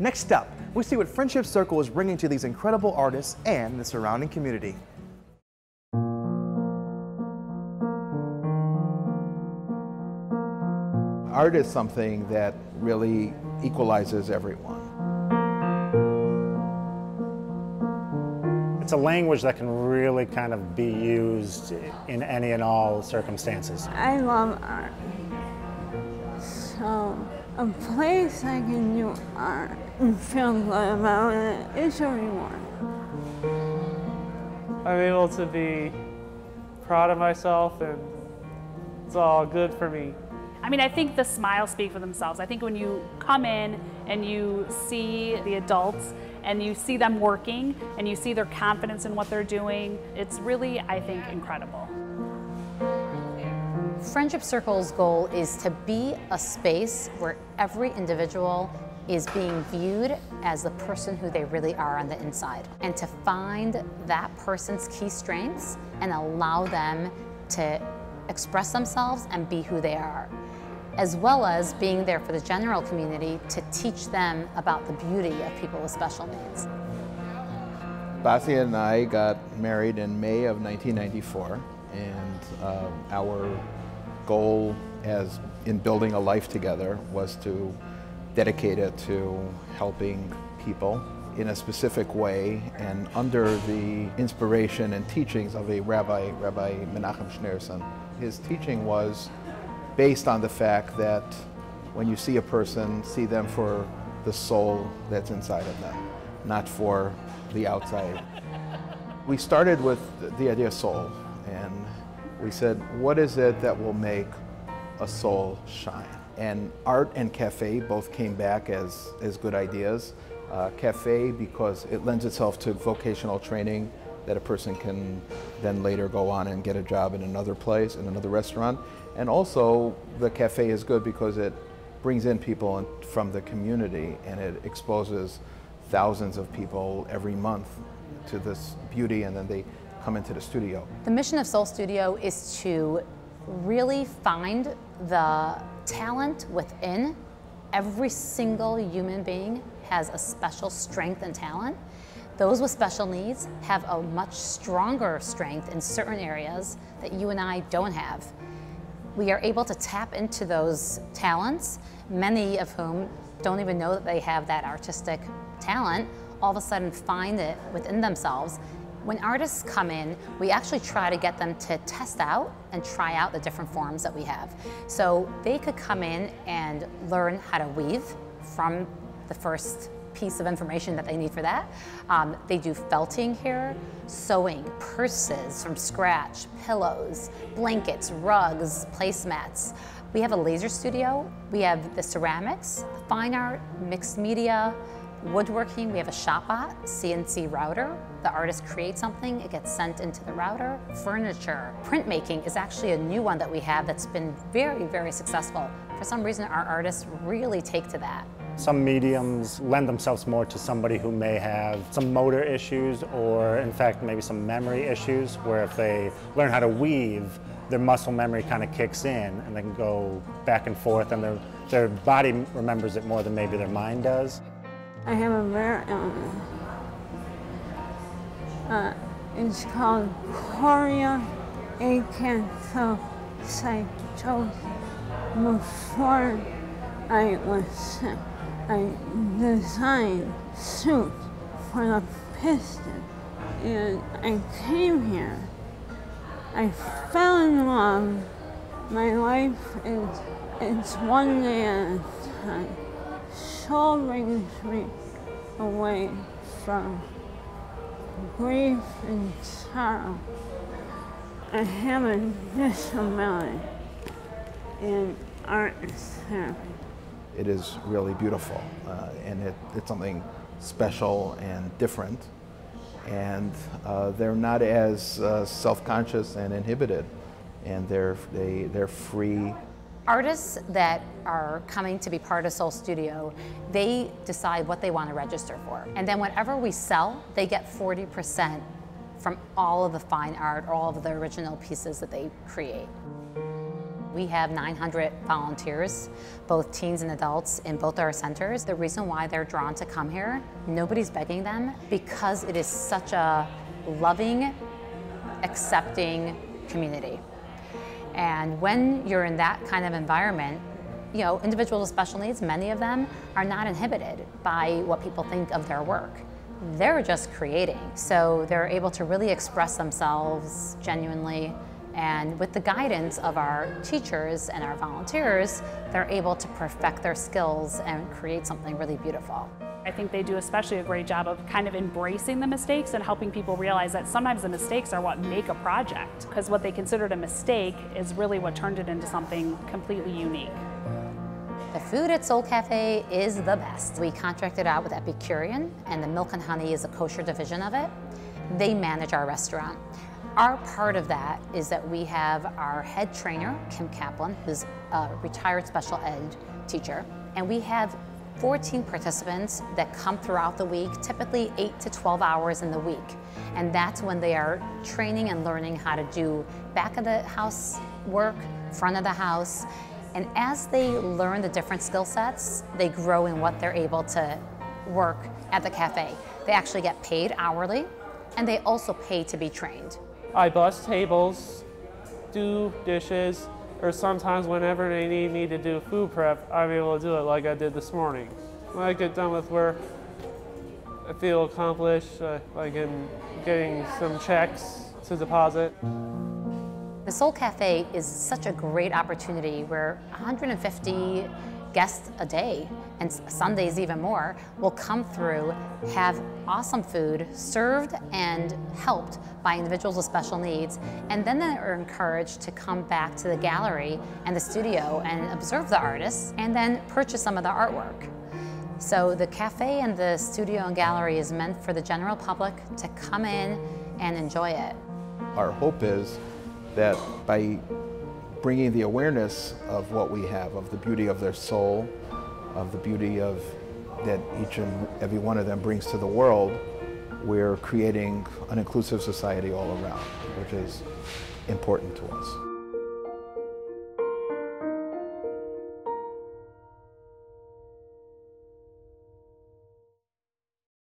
Next up, we see what Friendship Circle is bringing to these incredible artists and the surrounding community. Art is something that really equalizes everyone. It's a language that can really kind of be used in any and all circumstances. I love art. So a place I can do art and feel good about it is a reward. I'm able to be proud of myself, and it's all good for me. I mean, I think the smiles speak for themselves. I think when you come in and you see the adults and you see them working and you see their confidence in what they're doing, it's really, I think, incredible. Friendship Circle's goal is to be a space where every individual is being viewed as the person who they really are on the inside, and to find that person's key strengths and allow them to express themselves and be who they are, as well as being there for the general community to teach them about the beauty of people with special needs. Basia and I got married in May of 1994, and our goal as in building a life together was to dedicate it to helping people in a specific way and under the inspiration and teachings of a Rabbi Menachem Schneerson. His teaching was based on the fact that when you see a person, see them for the soul that's inside of them, not for the outside. We started with the idea of soul, and we said, what is it that will make a soul shine? And art and cafe both came back as good ideas. Cafe because it lends itself to vocational training that a person can then later go on and get a job in another place, in another restaurant. And also the cafe is good because it brings in people from the community and it exposes thousands of people every month to this beauty, and then they come into the studio. The mission of Soul Studio is to really find the talent within. Every single human being has a special strength and talent. Those with special needs have a much stronger strength in certain areas that you and I don't have. We are able to tap into those talents, many of whom don't even know that they have that artistic talent, all of a sudden find it within themselves. When artists come in, we actually try to get them to test out and try out the different forms that we have. So they could come in and learn how to weave from the first piece of information that they need for that. They do felting here, sewing, purses from scratch, pillows, blankets, rugs, placemats. We have a laser studio. We have the ceramics, fine art, mixed media, woodworking. We have a Shopbot, CNC router. The artist creates something, it gets sent into the router. Furniture. Printmaking is actually a new one that we have that's been very, very successful. For some reason, our artists really take to that. Some mediums lend themselves more to somebody who may have some motor issues or, in fact, maybe some memory issues, where if they learn how to weave, their muscle memory kind of kicks in and they can go back and forth, and their body remembers it more than maybe their mind does. I have a rare illness. It's called chorea acanthocytosis. Before I was sick, I designed suit for the piston, and I came here. I fell in love. My life it's one day at a time. Soul brings me away from grief and sorrow. I have a disability in art therapy. It is really beautiful, and it's something special and different, and they're not as self-conscious and inhibited, and they're free. Artists that are coming to be part of Soul Studio, they decide what they want to register for. And then whatever we sell, they get 40% from all of the fine art, all of the original pieces that they create. We have 900 volunteers, both teens and adults, in both our centers. The reason why they're drawn to come here, nobody's begging them, because it is such a loving, accepting community. And when you're in that kind of environment, you know, individuals with special needs, many of them are not inhibited by what people think of their work. They're just creating. So they're able to really express themselves genuinely. And with the guidance of our teachers and our volunteers, they're able to perfect their skills and create something really beautiful. I think they do especially a great job of kind of embracing the mistakes and helping people realize that sometimes the mistakes are what make a project, because what they considered a mistake is really what turned it into something completely unique. The food at Soul Cafe is the best. We contracted out with Epicurean, and the Milk and Honey is a kosher division of it. They manage our restaurant. Our part of that is that we have our head trainer, Kim Kaplan, who's a retired special ed teacher, and we have 14 participants that come throughout the week, typically 8 to 12 hours in the week. And that's when they are training and learning how to do back of the house work, front of the house. And as they learn the different skill sets, they grow in what they're able to work at the cafe. They actually get paid hourly, and they also pay to be trained. I bus tables, do dishes, or sometimes whenever they need me to do food prep, I'm able to do it like I did this morning. When I get done with work, I feel accomplished, like in getting some checks to deposit. The Soul Cafe is such a great opportunity where 150 guests a day, and Sundays even more, will come through, have awesome food served and helped by individuals with special needs, and then they are encouraged to come back to the gallery and the studio and observe the artists, and then purchase some of the artwork. So the cafe and the studio and gallery is meant for the general public to come in and enjoy it. Our hope is that by bringing the awareness of what we have, of the beauty of their soul, of the beauty of that each and every one of them brings to the world, we're creating an inclusive society all around, which is important to us.